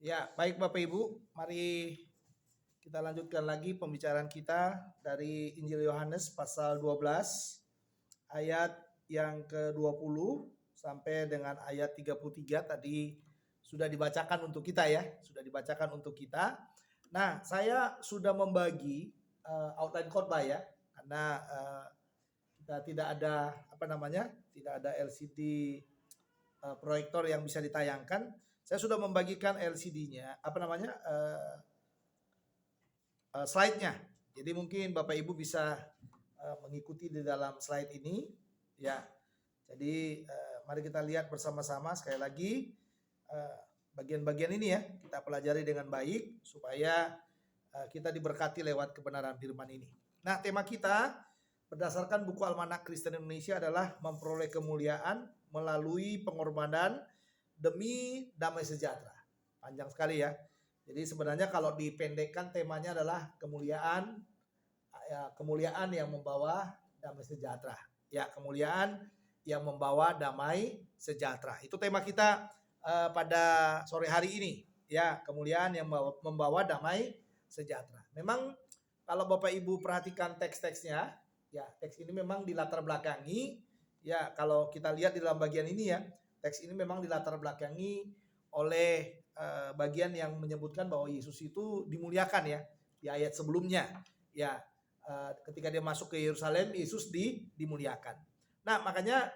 Ya, baik Bapak Ibu, mari kita lanjutkan lagi pembicaraan kita dari Injil Yohanes pasal 12 ayat yang ke-20 sampai dengan ayat 33 tadi sudah dibacakan untuk kita ya, sudah dibacakan untuk kita. Nah, saya sudah membagi outline khotbah ya, karena kita tidak ada tidak ada LCD proyektor yang bisa ditayangkan. Saya sudah membagikan LCD-nya, slide-nya. Jadi mungkin Bapak Ibu bisa mengikuti di dalam slide ini, ya. Jadi mari kita lihat bersama-sama sekali lagi bagian-bagian ini ya, kita pelajari dengan baik supaya kita diberkati lewat kebenaran firman ini. Nah, tema kita berdasarkan buku Almanak Kristen Indonesia adalah memperoleh kemuliaan melalui pengorbanan demi damai sejahtera. Panjang sekali ya. Jadi sebenarnya kalau dipendekkan temanya adalah kemuliaan yang membawa damai sejahtera. Ya, kemuliaan yang membawa damai sejahtera. Itu tema kita pada sore hari ini. Ya, kemuliaan yang membawa damai sejahtera. Memang kalau Bapak Ibu perhatikan teks-teksnya, ya, teks ini memang dilatar belakangi. Ya, kalau kita lihat di dalam bagian ini ya, teks ini memang dilatar belakangi oleh bagian yang menyebutkan bahwa Yesus itu dimuliakan ya di ayat sebelumnya ya, ketika dia masuk ke Yerusalem Yesus dimuliakan. Nah, makanya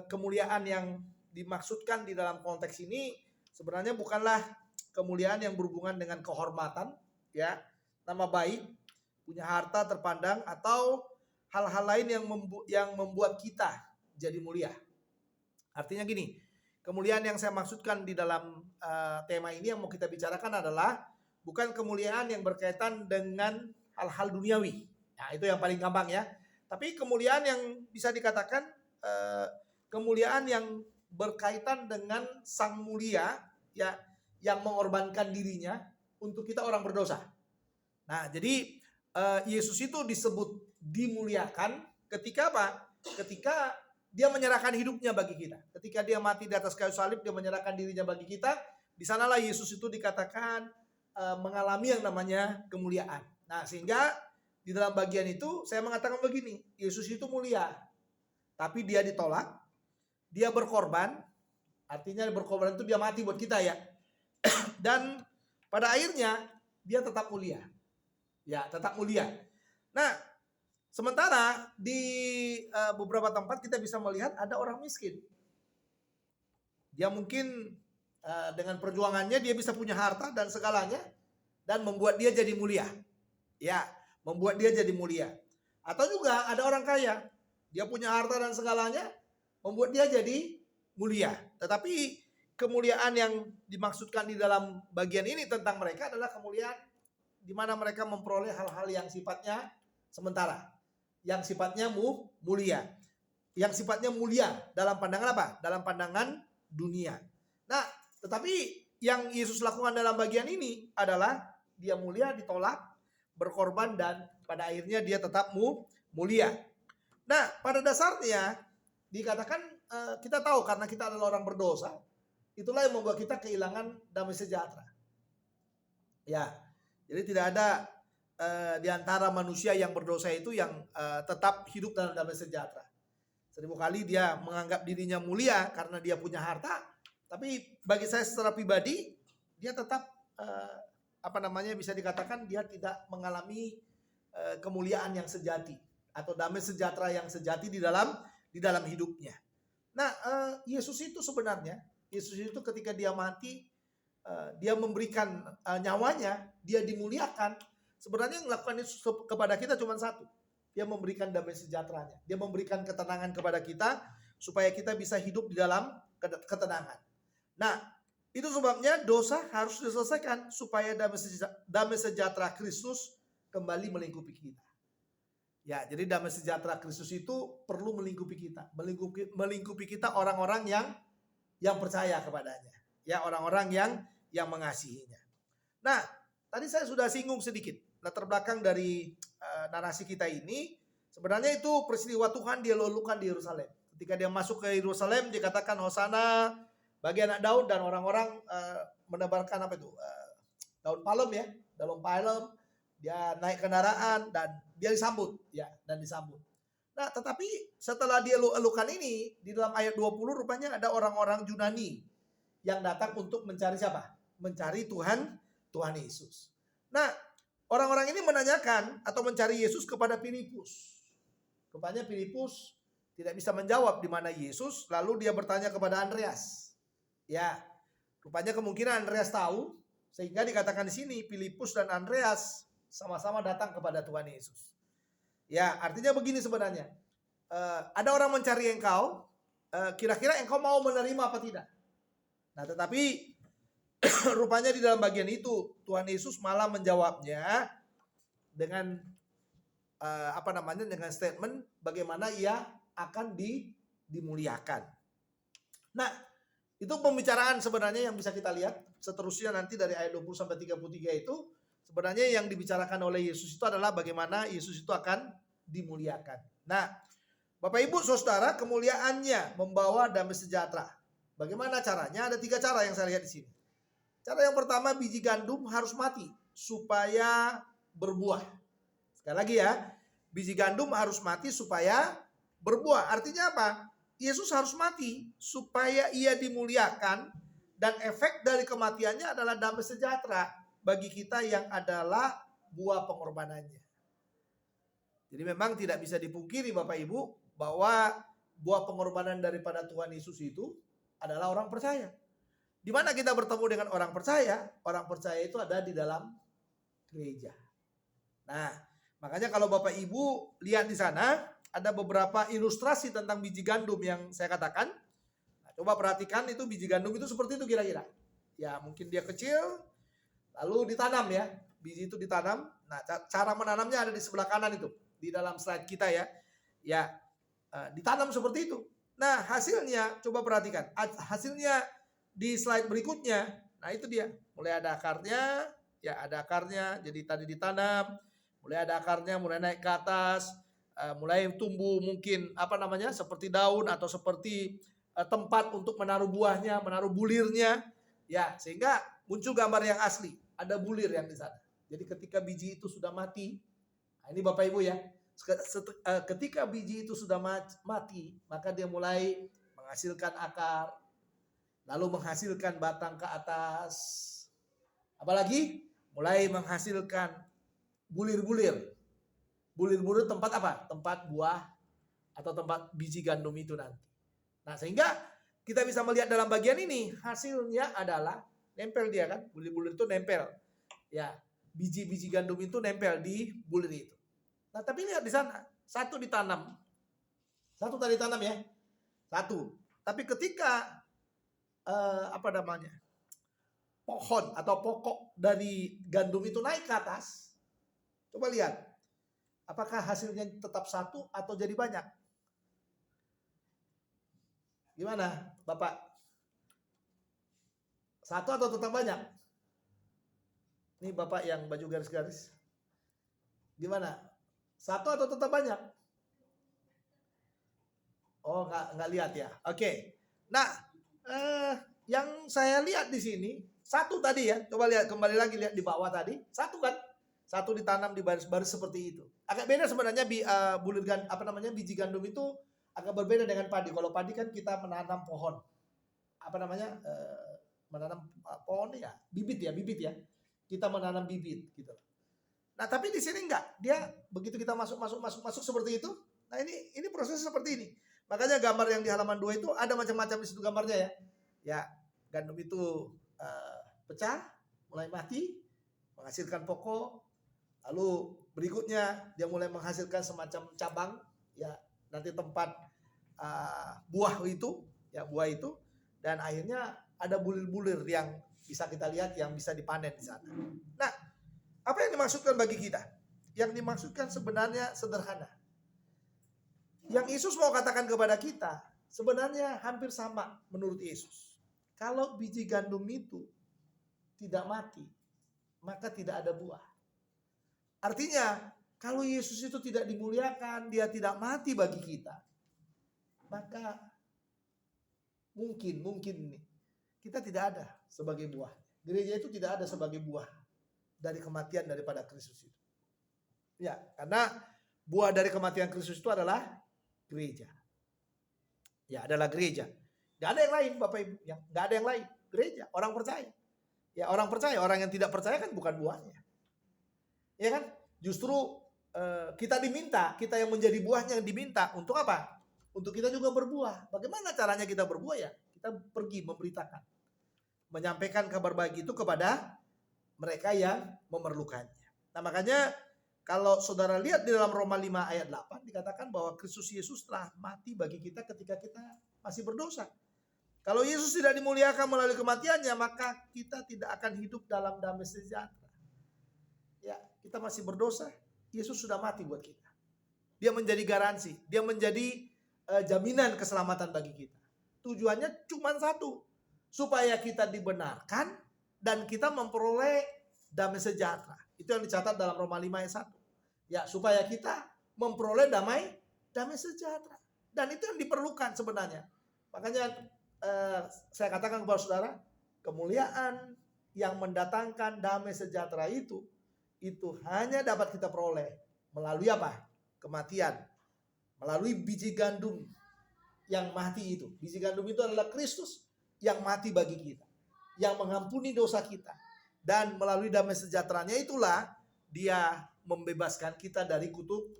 kemuliaan yang dimaksudkan di dalam konteks ini sebenarnya bukanlah kemuliaan yang berhubungan dengan kehormatan ya, nama baik, punya harta terpandang atau hal-hal lain yang membuat kita jadi mulia. Artinya gini, kemuliaan yang saya maksudkan di dalam tema ini yang mau kita bicarakan adalah bukan kemuliaan yang berkaitan dengan hal-hal duniawi. Nah, itu yang paling gampang ya. Tapi kemuliaan yang bisa dikatakan kemuliaan yang berkaitan dengan Sang Mulia ya, yang mengorbankan dirinya untuk kita orang berdosa. Nah, jadi Yesus itu disebut dimuliakan ketika apa? Ketika dia menyerahkan hidupnya bagi kita. Ketika dia mati di atas kayu salib, dia menyerahkan dirinya bagi kita. Di sanalah Yesus itu dikatakan mengalami yang namanya kemuliaan. Nah, sehingga di dalam bagian itu saya mengatakan begini, Yesus itu mulia, tapi dia ditolak, dia berkorban. Artinya berkorban itu dia mati buat kita ya. Dan pada akhirnya dia tetap mulia. Ya, tetap mulia. Nah, sementara di beberapa tempat kita bisa melihat ada orang miskin. Dia mungkin dengan perjuangannya dia bisa punya harta dan segalanya dan membuat dia jadi mulia. Ya, membuat dia jadi mulia. Atau juga ada orang kaya, dia punya harta dan segalanya membuat dia jadi mulia. Tetapi kemuliaan yang dimaksudkan di dalam bagian ini tentang mereka adalah kemuliaan di mana mereka memperoleh hal-hal yang sifatnya sementara, yang sifatnya mulia, yang sifatnya mulia dalam pandangan apa? Dalam pandangan dunia. Nah, tetapi yang Yesus lakukan dalam bagian ini adalah dia mulia, ditolak, berkorban, dan pada akhirnya dia tetap mulia. Nah, pada dasarnya dikatakan kita tahu karena kita adalah orang berdosa, itulah yang membuat kita kehilangan damai sejahtera. Ya, jadi tidak ada di antara manusia yang berdosa itu yang tetap hidup dalam damai sejahtera. 1000 kali dia menganggap dirinya mulia karena dia punya harta, tapi bagi saya secara pribadi dia tetap bisa dikatakan dia tidak mengalami kemuliaan yang sejati atau damai sejahtera yang sejati di dalam hidupnya. Nah, Yesus itu sebenarnya ketika dia mati, dia memberikan nyawanya, dia dimuliakan. Sebenarnya yang melakukan itu kepada kita cuma satu. Dia memberikan damai sejahteranya. Dia memberikan ketenangan kepada kita supaya kita bisa hidup di dalam ketenangan. Nah, itu sebabnya dosa harus diselesaikan supaya damai sejahtera Kristus kembali melingkupi kita. Ya, jadi damai sejahtera Kristus itu perlu melingkupi kita. Melingkupi kita orang-orang yang percaya kepadanya. Ya, orang-orang yang mengasihinya. Nah, tadi saya sudah singgung sedikit latar belakang dari narasi kita ini. Sebenarnya itu peristiwa Tuhan dia lalukan di Yerusalem. Ketika dia masuk ke Yerusalem dikatakan Hosana bagi anak Daud, dan orang-orang menebarkan apa itu? Daun palem ya, daun palem, dia naik kendaraan dan dia disambut ya, dan disambut. Nah, tetapi setelah dia elukan ini di dalam ayat 20 rupanya ada orang-orang Yunani yang datang untuk mencari siapa? Mencari Tuhan Yesus. Nah, orang-orang ini menanyakan atau mencari Yesus kepada Filipus. Rupanya Filipus tidak bisa menjawab di mana Yesus, lalu dia bertanya kepada Andreas. Ya, rupanya kemungkinan Andreas tahu, sehingga dikatakan di sini Filipus dan Andreas sama-sama datang kepada Tuhan Yesus. Ya, artinya begini sebenarnya. Ada orang mencari engkau, kira-kira engkau mau menerima apa tidak? Nah, tetapi rupanya di dalam bagian itu Tuhan Yesus malah menjawabnya dengan dengan statement bagaimana ia akan dimuliakan. Nah, itu pembicaraan sebenarnya yang bisa kita lihat seterusnya nanti dari ayat 20 sampai 33 itu sebenarnya yang dibicarakan oleh Yesus itu adalah bagaimana Yesus itu akan dimuliakan. Nah, Bapak Ibu Saudara, kemuliaannya membawa damai sejahtera. Bagaimana caranya? Ada 3 cara yang saya lihat di sini. Cara yang pertama, biji gandum harus mati supaya berbuah. Sekali lagi ya, biji gandum harus mati supaya berbuah. Artinya apa? Yesus harus mati supaya ia dimuliakan, dan efek dari kematiannya adalah damai sejahtera bagi kita yang adalah buah pengorbanannya. Jadi memang tidak bisa dipungkiri Bapak Ibu bahwa buah pengorbanan daripada Tuhan Yesus itu adalah orang percaya. Di mana kita bertemu dengan orang percaya? Orang percaya itu ada di dalam gereja. Nah, makanya kalau Bapak Ibu lihat di sana ada beberapa ilustrasi tentang biji gandum yang saya katakan. Nah, coba perhatikan itu biji gandum itu seperti itu kira-kira. Ya, mungkin dia kecil lalu ditanam ya. Biji itu ditanam. Nah, cara menanamnya ada di sebelah kanan itu, di dalam slide kita ya. Ya, ditanam seperti itu. Nah, hasilnya coba perhatikan. Hasilnya di slide berikutnya. Nah, itu dia. Mulai ada akarnya, ya ada akarnya. Jadi tadi ditanam, mulai ada akarnya, mulai naik ke atas, mulai tumbuh mungkin seperti daun atau seperti tempat untuk menaruh buahnya, menaruh bulirnya, ya sehingga muncul gambar yang asli. Ada bulir yang di sana. Jadi ketika biji itu sudah mati, nah ini Bapak Ibu ya, ketika biji itu sudah mati, maka dia mulai menghasilkan akar, lalu menghasilkan batang ke atas, apalagi mulai menghasilkan bulir-bulir. Bulir-bulir tempat apa? Tempat buah atau tempat biji gandum itu nanti. Nah, sehingga kita bisa melihat dalam bagian ini hasilnya adalah nempel dia kan, bulir-bulir itu nempel. Ya, biji-biji gandum itu nempel di bulir itu. Nah, tapi lihat di sana, satu ditanam. Satu tadi tanam ya. Satu. Tapi ketika pohon atau pokok dari gandum itu naik ke atas, coba lihat. Apakah hasilnya tetap satu atau jadi banyak? Gimana, Bapak? Satu atau tetap banyak? Ini Bapak yang baju garis-garis. Gimana? Satu atau tetap banyak? Oh, nggak lihat ya. Oke. Nah, yang saya lihat di sini satu tadi ya. Coba lihat kembali lagi, lihat di bawah tadi. Satu kan? Satu ditanam di baris-baris seperti itu. Agak beda sebenarnya biji gandum itu agak berbeda dengan padi. Kalau padi kan kita menanam pohon. Menanam pohon ya, bibit ya. Kita menanam bibit gitu. Nah, tapi di sini enggak. Dia begitu kita masuk seperti itu. Nah, ini prosesnya seperti ini. Makanya gambar yang di halaman 2 itu ada macam-macam di situ gambarnya ya. Ya, gandum itu pecah, mulai mati, menghasilkan pokok. Lalu berikutnya dia mulai menghasilkan semacam cabang, ya nanti tempat buah itu, dan akhirnya ada bulir-bulir yang bisa kita lihat yang bisa dipanen di sana. Nah, apa yang dimaksudkan bagi kita? Yang dimaksudkan sebenarnya sederhana. Yang Yesus mau katakan kepada kita sebenarnya hampir sama menurut Yesus. Kalau biji gandum itu tidak mati, maka tidak ada buah. Artinya, kalau Yesus itu tidak dimuliakan, dia tidak mati bagi kita, maka mungkin kita tidak ada sebagai buah. Gereja itu tidak ada sebagai buah dari kematian daripada Kristus itu. Ya, karena buah dari kematian Kristus itu adalah gereja. Ya, adalah gereja. Gak ada yang lain, Bapak Ibu. Ya, gak ada yang lain. Gereja, orang percaya. Ya, orang percaya. Orang yang tidak percaya kan bukan buahnya. Ya kan? Justru kita diminta, kita yang menjadi buahnya yang diminta. Untuk apa? Untuk kita juga berbuah. Bagaimana caranya kita berbuah ya? Kita pergi memberitakan. Menyampaikan kabar baik itu kepada mereka yang memerlukannya. Nah, makanya kalau saudara lihat di dalam Roma 5 ayat 8 dikatakan bahwa Kristus Yesus telah mati bagi kita ketika kita masih berdosa. Kalau Yesus tidak dimuliakan melalui kematiannya, maka kita tidak akan hidup dalam damai sejahtera. Ya, kita masih berdosa, Yesus sudah mati buat kita. Dia menjadi garansi, dia menjadi jaminan keselamatan bagi kita. Tujuannya cuma satu, supaya kita dibenarkan dan kita memperoleh damai sejahtera. Itu yang dicatat dalam Roma 5 ayat 1. Ya, supaya kita memperoleh damai sejahtera. Dan itu yang diperlukan sebenarnya. Makanya saya katakan kepada saudara, kemuliaan yang mendatangkan damai sejahtera itu hanya dapat kita peroleh melalui apa? Kematian. Melalui biji gandum yang mati itu. Biji gandum itu adalah Kristus yang mati bagi kita. Yang mengampuni dosa kita. Dan melalui damai sejahteranya itulah dia membebaskan kita dari kutuk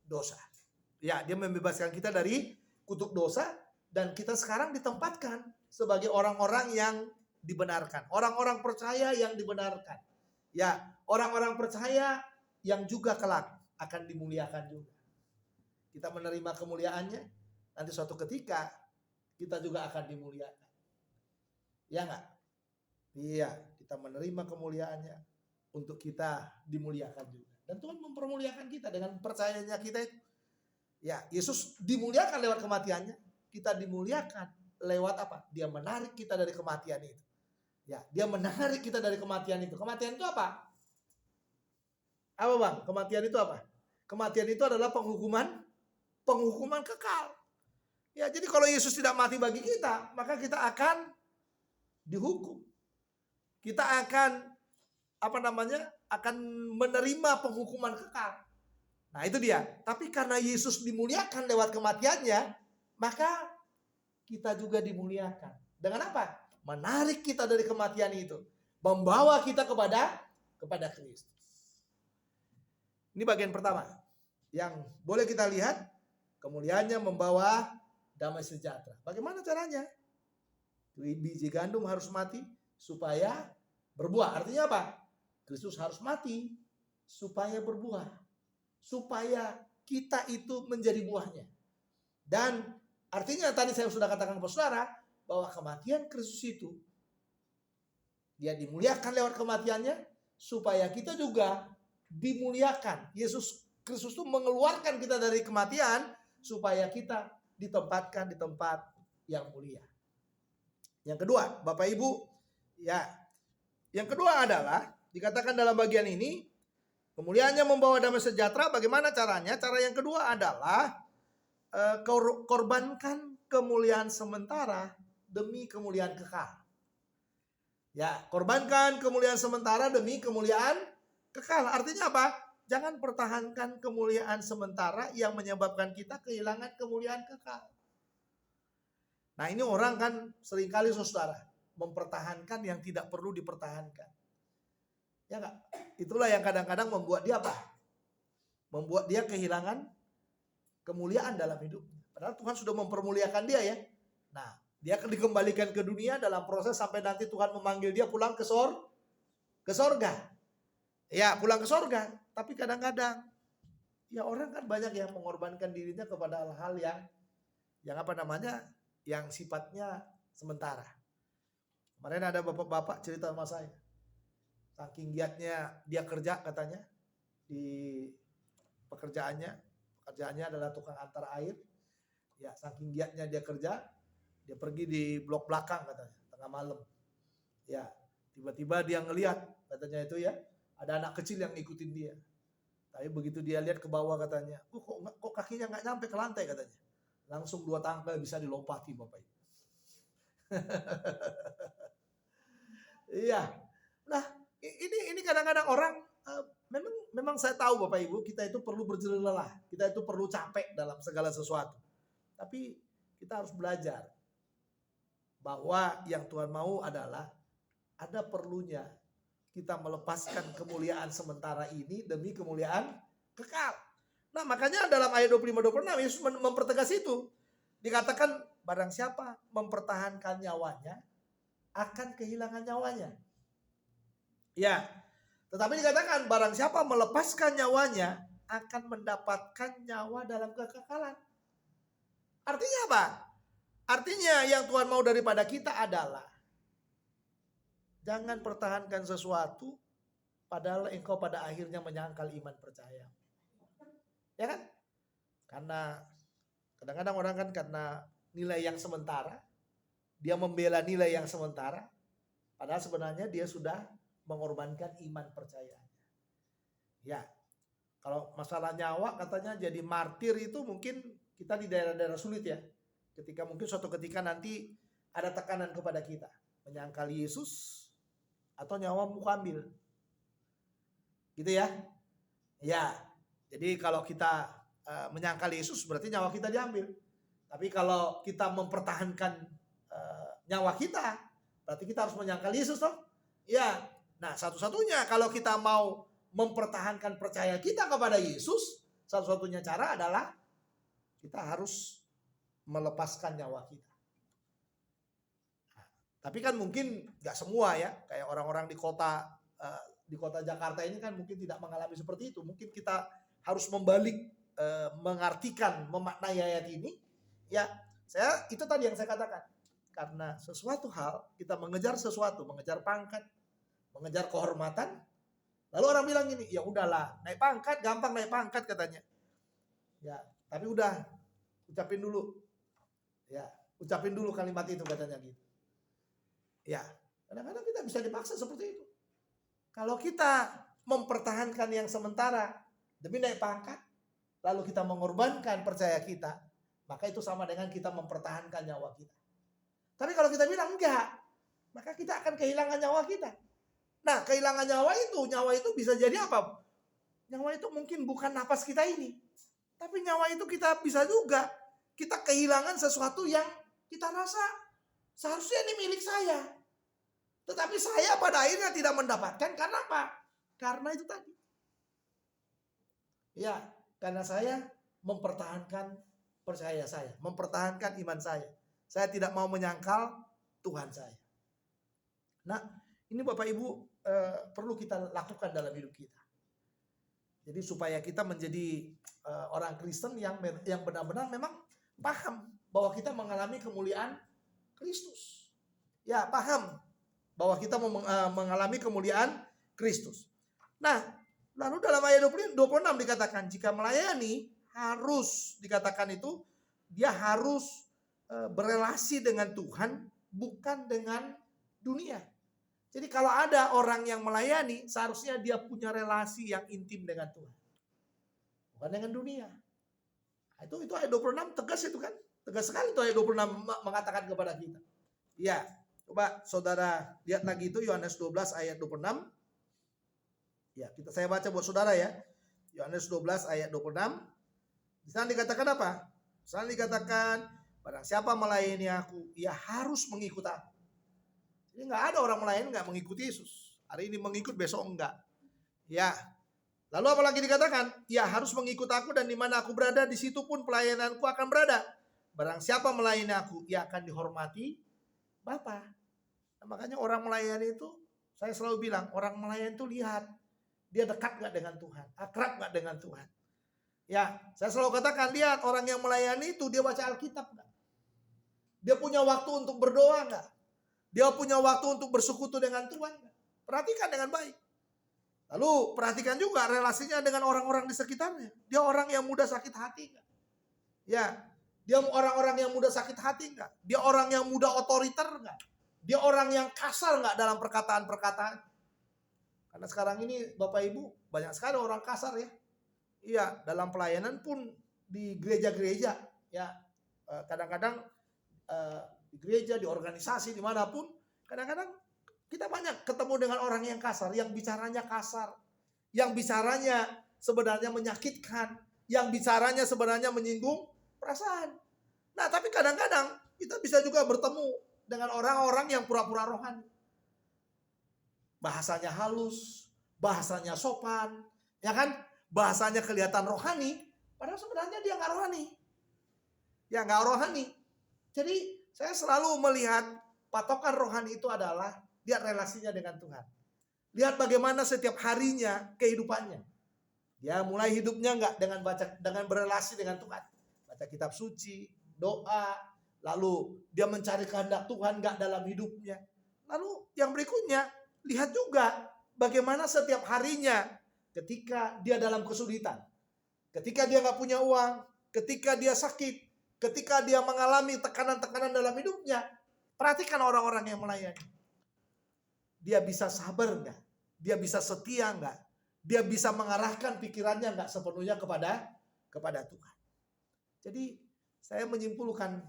dosa. Ya, dia membebaskan kita dari kutuk dosa. Dan kita sekarang ditempatkan sebagai orang-orang yang dibenarkan. Orang-orang percaya yang dibenarkan. Ya, orang-orang percaya yang juga kelak akan dimuliakan juga. Kita menerima kemuliaannya, nanti suatu ketika kita juga akan dimuliakan. Ya enggak? Iya, kita menerima kemuliaannya untuk kita dimuliakan juga. Dan Tuhan mempermuliakan kita dengan percayanya kita itu. Ya, Yesus dimuliakan lewat kematiannya. Kita dimuliakan lewat apa? Dia menarik kita dari kematian itu. Ya, dia menarik kita dari kematian itu. Kematian itu apa? Apa Bang? Kematian itu apa? Kematian itu adalah penghukuman kekal. Ya, jadi kalau Yesus tidak mati bagi kita, maka kita akan dihukum. Kita akan akan menerima penghukuman kekal. Nah, itu dia. Tapi karena Yesus dimuliakan lewat kematiannya, maka kita juga dimuliakan. Dengan apa? Menarik kita dari kematian itu. Membawa kita kepada Kristus. Ini bagian pertama. Yang boleh kita lihat. Kemuliaannya membawa damai sejahtera. Bagaimana caranya? Biji gandum harus mati supaya berbuah. Artinya apa? Kristus harus mati supaya berbuah. Supaya kita itu menjadi buahnya. Dan artinya tadi saya sudah katakan kepada saudara bahwa kematian Kristus itu dia dimuliakan lewat kematiannya supaya kita juga dimuliakan. Yesus Kristus itu mengeluarkan kita dari kematian supaya kita ditempatkan di tempat yang mulia. Yang kedua, Bapak Ibu, ya. Yang kedua adalah dikatakan dalam bagian ini kemuliaannya membawa damai sejahtera. Bagaimana caranya? Cara yang kedua adalah korbankan kemuliaan sementara demi kemuliaan kekal. Ya, korbankan kemuliaan sementara demi kemuliaan kekal. Artinya apa? Jangan pertahankan kemuliaan sementara yang menyebabkan kita kehilangan kemuliaan kekal. Nah, ini orang kan seringkali saudara mempertahankan yang tidak perlu dipertahankan. Ya enggak? Itulah yang kadang-kadang membuat dia apa? Membuat dia kehilangan kemuliaan dalam hidupnya. Padahal Tuhan sudah mempermuliakan dia ya. Nah, dia akan dikembalikan ke dunia dalam proses sampai nanti Tuhan memanggil dia pulang ke sorga. Ya, pulang ke sorga. Tapi kadang-kadang ya orang kan banyak yang mengorbankan dirinya kepada hal-hal yang sifatnya sementara. Kemarin ada bapak-bapak cerita sama saya. Saking giatnya dia kerja katanya di pekerjaannya adalah tukang antar air. Ya, saking giatnya dia kerja, dia pergi di blok belakang katanya, tengah malam. Ya, tiba-tiba dia ngelihat katanya itu ya, ada anak kecil yang ngikutin dia. Tapi begitu dia lihat ke bawah katanya, kok kakinya nggak nyampe ke lantai katanya. Langsung 2 tangga bisa dilompati Bapak Ibu. Iya, Nah, ini kadang-kadang orang memang saya tahu Bapak Ibu, kita itu perlu berjerih lelah, kita itu perlu capek dalam segala sesuatu. Tapi kita harus belajar bahwa yang Tuhan mau adalah ada perlunya kita melepaskan kemuliaan sementara ini demi kemuliaan kekal. Nah, makanya dalam ayat 25-26 Yesus mempertegas itu. Dikatakan barang siapa mempertahankan nyawanya akan kehilangan nyawanya. Ya, tetapi dikatakan barang siapa melepaskan nyawanya akan mendapatkan nyawa dalam kekekalan. Artinya apa? Artinya yang Tuhan mau daripada kita adalah jangan pertahankan sesuatu padahal engkau pada akhirnya menyangkal iman percaya. Ya kan? Karena kadang-kadang orang kan karena nilai yang sementara, dia membela nilai yang sementara, padahal sebenarnya dia sudah mengorbankan iman percayaannya. Ya, kalau masalah nyawa katanya jadi martir itu mungkin kita di daerah-daerah sulit ya. Ketika mungkin suatu ketika nanti ada tekanan kepada kita. Menyangkal Yesus atau nyawamu ambil. Gitu ya. Ya, jadi kalau kita menyangkal Yesus berarti nyawa kita diambil. Tapi kalau kita mempertahankan nyawa kita, berarti kita harus menyangkal Yesus toh. Ya, nah satu-satunya kalau kita mau mempertahankan percaya kita kepada Yesus, satu-satunya cara adalah kita harus melepaskan nyawa kita. Nah, tapi kan mungkin nggak semua ya, kayak orang-orang di kota Jakarta ini kan mungkin tidak mengalami seperti itu. Mungkin kita harus membalik, mengartikan, memaknai ayat ini. Ya, itu tadi yang saya katakan. Karena sesuatu hal kita mengejar sesuatu, mengejar pangkat, mengejar kehormatan. Lalu orang bilang gini, ya udahlah, naik pangkat gampang naik pangkat katanya. Ya, tapi udah ucapin dulu. Ya, ucapin dulu kalimat itu katanya gitu. Ya, kadang-kadang kita bisa dipaksa seperti itu. Kalau kita mempertahankan yang sementara demi naik pangkat, lalu kita mengorbankan percaya kita, maka itu sama dengan kita mempertahankan nyawa kita. Tapi kalau kita bilang enggak, maka kita akan kehilangan nyawa kita. Nah, kehilangan nyawa itu bisa jadi apa? Nyawa itu mungkin bukan napas kita ini. Tapi nyawa itu kita bisa juga kita kehilangan sesuatu yang kita rasa seharusnya ini milik saya. Tetapi saya pada akhirnya tidak mendapatkan karena apa? Karena itu tadi. Ya, karena saya mempertahankan percaya saya, mempertahankan iman saya. Saya tidak mau menyangkal Tuhan saya. Nah, ini Bapak Ibu perlu kita lakukan dalam hidup kita. Jadi supaya kita menjadi orang Kristen yang benar-benar memang paham bahwa kita mengalami kemuliaan Kristus. Ya, paham bahwa kita mengalami kemuliaan Kristus. Nah, lalu dalam ayat 26 dikatakan jika melayani harus dikatakan itu dia harus berelasi dengan Tuhan bukan dengan dunia. Jadi kalau ada orang yang melayani seharusnya dia punya relasi yang intim dengan Tuhan. Bukan dengan dunia. Itu ayat 26 tegas itu kan. Tegas sekali itu ayat 26 mengatakan kepada kita. Ya, coba saudara lihat lagi itu Yohanes 12 ayat 26. Ya, saya baca buat saudara ya. Yohanes 12 ayat 26. Di sana dikatakan apa? Di sana dikatakan barang siapa melayani aku, ia harus mengikut aku. Jadi nggak ada orang melayani nggak mengikuti Yesus. Hari ini mengikut, besok enggak. Ya. Lalu apalagi dikatakan, ia harus mengikut aku dan di mana aku berada, di situ pun pelayananku akan berada. Barang siapa melayani aku, ia akan dihormati Bapa. Nah, makanya orang melayani itu, saya selalu bilang, orang melayani itu lihat, dia dekat nggak dengan Tuhan, akrab nggak dengan Tuhan. Ya, saya selalu katakan, lihat orang yang melayani itu dia baca Alkitab nggak? Dia punya waktu untuk berdoa nggak? Dia punya waktu untuk bersekutu dengan Tuhan nggak? Perhatikan dengan baik. Lalu perhatikan juga relasinya dengan orang-orang di sekitarnya. Dia orang yang mudah sakit hati nggak? Ya, dia orang-orang yang mudah sakit hati nggak? Dia orang yang mudah otoriter nggak? Dia orang yang kasar nggak dalam perkataan-perkataan? Karena sekarang ini Bapak Ibu banyak sekali orang kasar ya. Iya, dalam pelayanan pun di gereja-gereja ya. Kadang-kadang di gereja, di organisasi, dimanapun kadang-kadang Kita banyak ketemu dengan orang yang kasar, yang bicaranya kasar, yang bicaranya sebenarnya menyakitkan, yang bicaranya sebenarnya menyinggung perasaan. Nah, tapi kadang-kadang kita bisa juga bertemu dengan orang-orang yang pura-pura rohani. Bahasanya halus, bahasanya sopan, ya kan? Bahasanya kelihatan rohani, padahal sebenarnya dia nggak rohani. Ya nggak rohani. Jadi saya selalu melihat patokan rohani itu adalah lihat relasinya dengan Tuhan. Lihat bagaimana setiap harinya kehidupannya. Dia mulai hidupnya nggak dengan berelasi dengan Tuhan. Baca kitab suci, doa, lalu dia mencari kehendak Tuhan nggak dalam hidupnya. Lalu yang berikutnya, lihat juga bagaimana setiap harinya ketika dia dalam kesulitan. Ketika dia nggak punya uang, ketika dia sakit, ketika dia mengalami tekanan-tekanan dalam hidupnya. Perhatikan orang-orang yang melayani. Dia bisa sabar nggak? Dia bisa setia nggak? Dia bisa mengarahkan pikirannya nggak sepenuhnya kepada Tuhan. Jadi saya menyimpulkan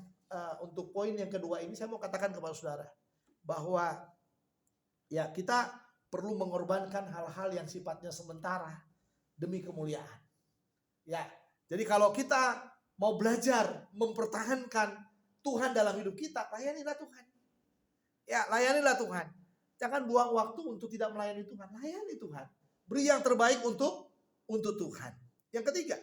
untuk poin yang kedua ini, saya mau katakan kepada saudara bahwa ya kita perlu mengorbankan hal-hal yang sifatnya sementara demi kemuliaan. Ya, jadi kalau kita mau belajar mempertahankan Tuhan dalam hidup kita, layanilah Tuhan. Ya, layanilah Tuhan. Jangan buang waktu untuk tidak melayani Tuhan. Layani Tuhan. Beri yang terbaik untuk Tuhan. Yang ketiga,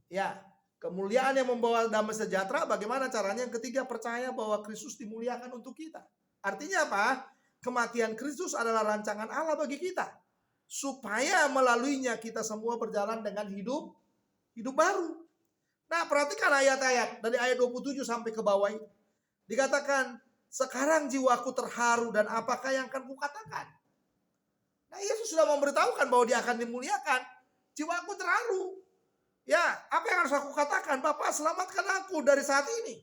ya, kemuliaan yang membawa damai sejahtera. Bagaimana caranya? Yang ketiga, percaya bahwa Kristus dimuliakan untuk kita. Artinya apa? Kematian Kristus adalah rancangan Allah bagi kita, supaya melaluinya kita semua berjalan dengan hidup baru. Nah, perhatikan ayat-ayat dari ayat 27 sampai ke bawah ini. Dikatakan, sekarang jiwaku terharu dan apakah yang akan kukatakan? Nah, Yesus sudah memberitahukan bahwa dia akan dimuliakan. Jiwaku terharu. Ya, apa yang harus aku katakan? Bapa, selamatkan aku dari saat ini.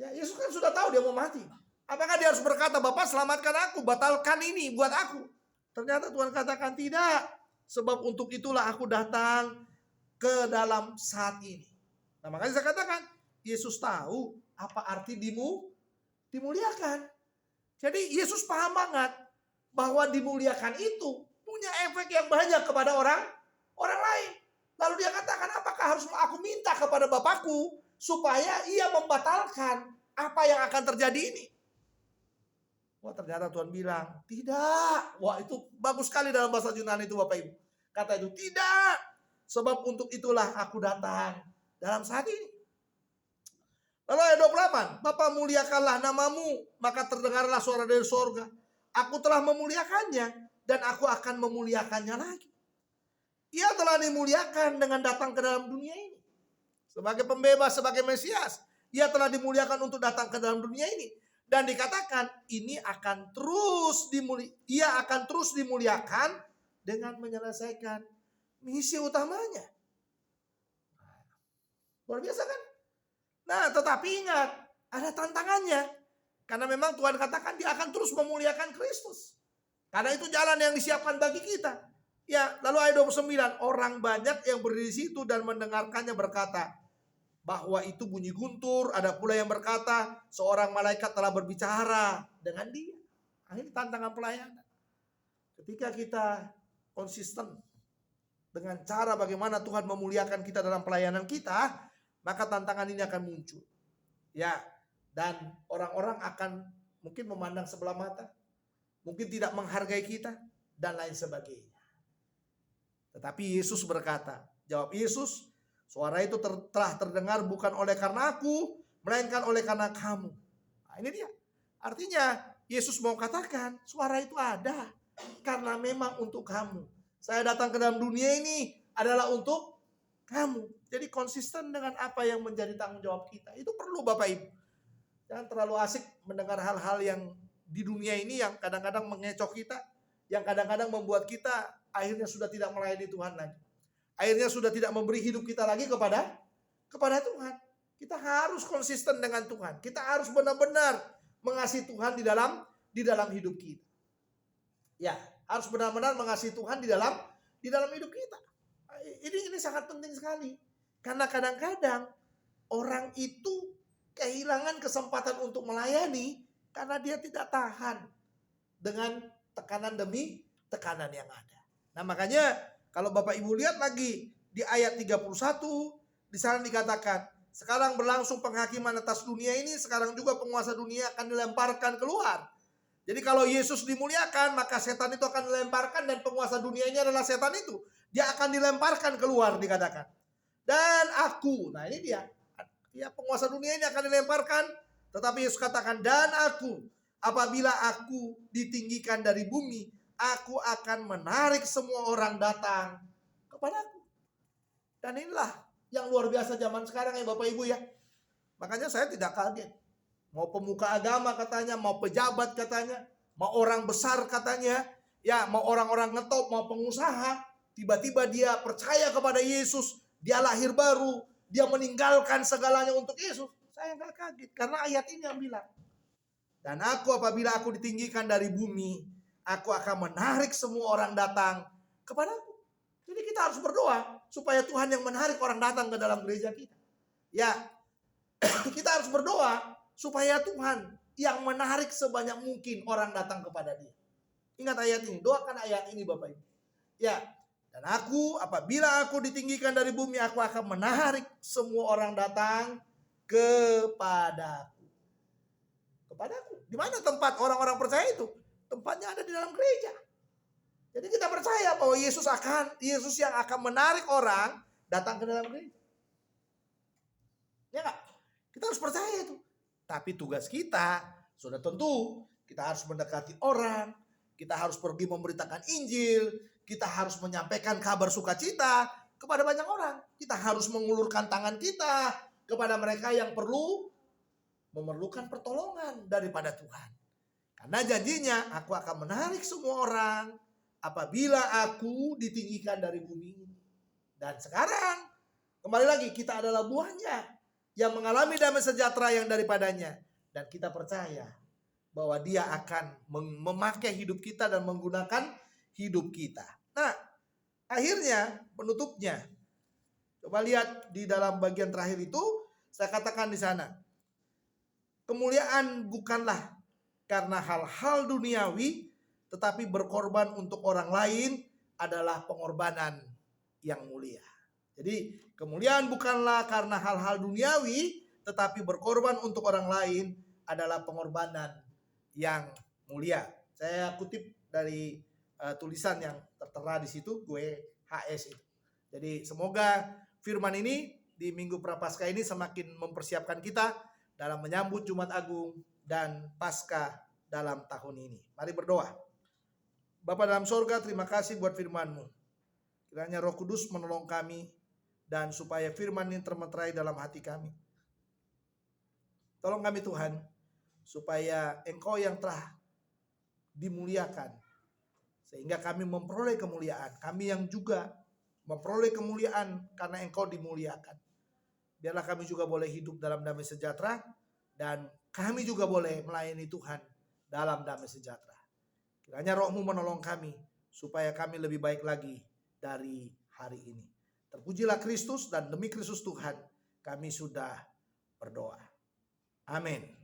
Ya, Yesus kan sudah tahu dia mau mati. Apakah dia harus berkata, Bapa, selamatkan aku, batalkan ini buat aku? Ternyata Tuhan katakan tidak. Sebab untuk itulah aku datang ke dalam saat ini. Nah, makanya saya katakan, Yesus tahu apa arti dimuliakan. Jadi Yesus paham banget bahwa dimuliakan itu punya efek yang banyak kepada orang lain. Lalu dia katakan, apakah harus aku minta kepada Bapakku supaya ia membatalkan apa yang akan terjadi ini? Wah, ternyata Tuhan bilang, tidak. Wah, itu bagus sekali dalam bahasa Yunani itu Bapak Ibu. Kata itu, tidak. Sebab untuk itulah aku datang dalam saat ini. Lalu ayat 28, Bapa muliakanlah namamu, maka terdengarlah suara dari sorga. Aku telah memuliakannya dan aku akan memuliakannya lagi. Ia telah dimuliakan dengan datang ke dalam dunia ini. Sebagai pembebas, sebagai Mesias. Ia telah dimuliakan untuk datang ke dalam dunia ini. Dan dikatakan ia akan terus dimuliakan dengan menyelesaikan misi utamanya. Luar biasa kan? Nah, tetapi ingat, ada tantangannya. Karena memang Tuhan katakan dia akan terus memuliakan Kristus. Karena itu jalan yang disiapkan bagi kita. Ya, lalu ayat 29, orang banyak yang berdiri di situ dan mendengarkannya berkata, bahwa itu bunyi guntur. Ada pula yang berkata, seorang malaikat telah berbicara dengan dia. Ini tantangan pelayanan. Ketika kita konsisten dengan cara bagaimana Tuhan memuliakan kita dalam pelayanan kita, maka tantangan ini akan muncul. Ya, dan orang-orang akan mungkin memandang sebelah mata, mungkin tidak menghargai kita, dan lain sebagainya. Tetapi Yesus berkata, jawab Yesus, suara itu telah terdengar bukan oleh karena aku, melainkan oleh karena kamu. Nah, ini dia. Artinya Yesus mau katakan, suara itu ada karena memang untuk kamu. Saya datang ke dalam dunia ini adalah untuk kamu. Jadi konsisten dengan apa yang menjadi tanggung jawab kita. Itu perlu Bapak Ibu. Jangan terlalu asik mendengar hal-hal yang di dunia ini yang kadang-kadang mengecoh kita. Yang kadang-kadang membuat kita akhirnya sudah tidak melayani Tuhan lagi. Akhirnya sudah tidak memberi hidup kita lagi kepada Tuhan. Kita harus konsisten dengan Tuhan. Kita harus benar-benar mengasihi Tuhan di dalam hidup kita. Ya, harus benar-benar mengasihi Tuhan di dalam hidup kita. Ini sangat penting sekali. Karena kadang-kadang orang itu kehilangan kesempatan untuk melayani Karena dia tidak tahan dengan tekanan demi tekanan yang ada. Nah makanya kalau Bapak Ibu lihat lagi di ayat 31, di sana dikatakan, sekarang berlangsung penghakiman atas dunia ini, sekarang juga penguasa dunia akan dilemparkan keluar. Jadi kalau Yesus dimuliakan, maka setan itu akan dilemparkan, dan penguasa dunia ini adalah setan itu. Dia akan dilemparkan keluar, dikatakan. Dan aku, nah ini dia. Ya, penguasa dunia ini akan dilemparkan, tetapi Yesus katakan, dan aku, apabila aku ditinggikan dari bumi, aku akan menarik semua orang datang kepadaku. Dan inilah yang luar biasa zaman sekarang ya Bapak Ibu ya. Makanya saya tidak kaget. Mau pemuka agama katanya, mau pejabat katanya, mau orang besar katanya, ya mau orang-orang ngetop, mau pengusaha, tiba-tiba dia percaya kepada Yesus, dia lahir baru, dia meninggalkan segalanya untuk Yesus. Saya nggak kaget karena ayat ini yang bilang. Dan aku apabila aku ditinggikan dari bumi, aku akan menarik semua orang datang kepadaku. Jadi kita harus berdoa supaya Tuhan yang menarik orang datang ke dalam gereja kita. Ya, kita harus berdoa supaya Tuhan yang menarik sebanyak mungkin orang datang kepada Dia. Ingat ayat ini, doakan ayat ini Bapak Ibu. Ya, dan aku apabila aku ditinggikan dari bumi, aku akan menarik semua orang datang kepadaku. Kepadaku. Di mana tempat orang-orang percaya itu? Tempatnya ada di dalam gereja. Jadi kita percaya bahwa Yesus yang akan menarik orang datang ke dalam gereja. Ya enggak? Kita harus percaya itu. Tapi tugas kita sudah tentu kita harus mendekati orang, kita harus pergi memberitakan Injil, kita harus menyampaikan kabar sukacita kepada banyak orang. Kita harus mengulurkan tangan kita kepada mereka yang memerlukan pertolongan daripada Tuhan. Karena janjinya, aku akan menarik semua orang apabila aku ditinggikan dari bumi ini. Dan sekarang, kembali lagi, kita adalah buahnya yang mengalami damai sejahtera yang daripadanya. Dan kita percaya bahwa Dia akan memakai hidup kita dan menggunakan hidup kita. Nah, akhirnya penutupnya. Coba lihat di dalam bagian terakhir itu, saya katakan di sana. Kemuliaan bukanlah karena hal-hal duniawi, tetapi berkorban untuk orang lain adalah pengorbanan yang mulia. Jadi kemuliaan bukanlah karena hal-hal duniawi, tetapi berkorban untuk orang lain adalah pengorbanan yang mulia. Saya kutip dari tulisan yang tertera di situ, gue HS itu. Jadi semoga firman ini di Minggu Prapaskah ini semakin mempersiapkan kita dalam menyambut Jumat Agung dan Paskah dalam tahun ini. Mari berdoa. Bapa dalam sorga, terima kasih buat firman-Mu. Kiranya Roh Kudus menolong kami dan supaya firman ini termeterai dalam hati kami. Tolong kami Tuhan, supaya Engkau yang telah dimuliakan, sehingga kami memperoleh kemuliaan. Kami yang juga memperoleh kemuliaan karena Engkau dimuliakan. Biarlah kami juga boleh hidup dalam damai sejahtera, dan kami juga boleh melayani Tuhan dalam damai sejahtera. Kiranya Roh-Mu menolong kami, supaya kami lebih baik lagi dari hari ini. Terpujilah Kristus, dan demi Kristus Tuhan kami sudah berdoa. Amin.